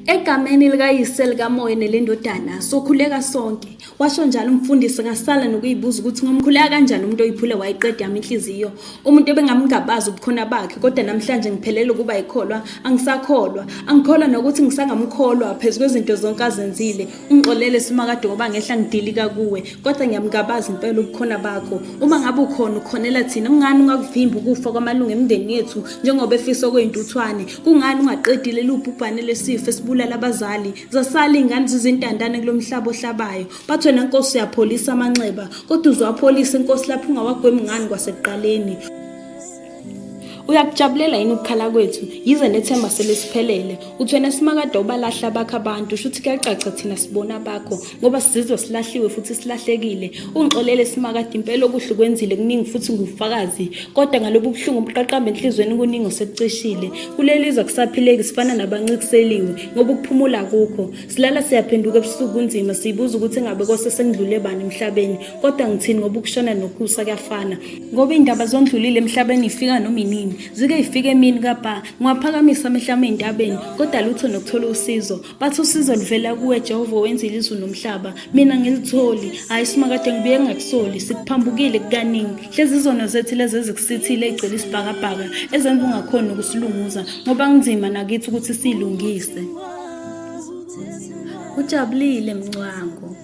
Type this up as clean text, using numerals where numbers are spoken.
Egameni likayise likamoya nelendodana sokhuleka sonke. Washo njalo umfundisi ngasala nokuyibuza ukuthi ngomkhuleka kanjani umuntu oyiphule wayiqeda yami inhliziyo. Umuntu ebengamngabazi ubukhona bakhe, kodwa namhlanje ngiphelele ukuba yikholwa, angisakholwa. Angikholwa nokuthi ngisangamkholwa phezu kwezinto zonke azenzile. Ungixolele simakade ngoba ngehla ngidilika kuwe, kodwa ngiyamngabazi impela ubukhona bakho. Uma ngabe ukhona ukhonela thina, kungani ungakuvimba ukufa kwamalungu emndeni yethu njengoba efisa okuyintuthwane? Kungani ungaqedile lubhubhane lesifo esibulala abazali zasala ingane zizintandane kulomhlaba ohlabayo? Bathi wena nkosi uyapholisa amanxeba, kodwa uzwapholisa inkosi lapho ungawagwemi ngani kwasekuqaleni? Uyakujabulela yini ukukhala kwethu? Yize nethemba selisiphelele. Uthi wena simakade ubalahla abakho abantu, shuthi kuyacaca thina sibona abakho ngoba sizizwa silahliwe futhi silahlekile. Ungixolele simakade, impela okuhle kwenzile kuningi futhi ngufakazi, kodwa ngalobu buhlungu obuqaqamba enhlizweni kuningi osekucishile. Kulelizwe kusaphileki sifana nabancikiseliwe ngoba ukuphumula kukho. Silala siyaphenduka ebusuku kunzima siyibuza ukuthi engabe kose sengidlule bani emhlabeni, kodwa ngithini ngoba ukushona nokusa kuyafana. Ngoba indaba zondlulile emhlabeni ifika noma inini, zike ifike emini kapha. Ngwaphakamisa amehlo ami endabeni, kodwa lutho nokuthola usizo. Bathi usizo livela kuwe Jehova wenzile izulu nomhlaba. Mina ngilitholi, hayi simakade ngibuye ngakusoli. Sikuphambukile kukaningi, hlezi izono zethu lezi ezikusithile egcwele isibhakabhaka ezenza ungakhona ukusilunguza ngoba kunzima nakithi ukuthi silungise. Ujabulile mncwango.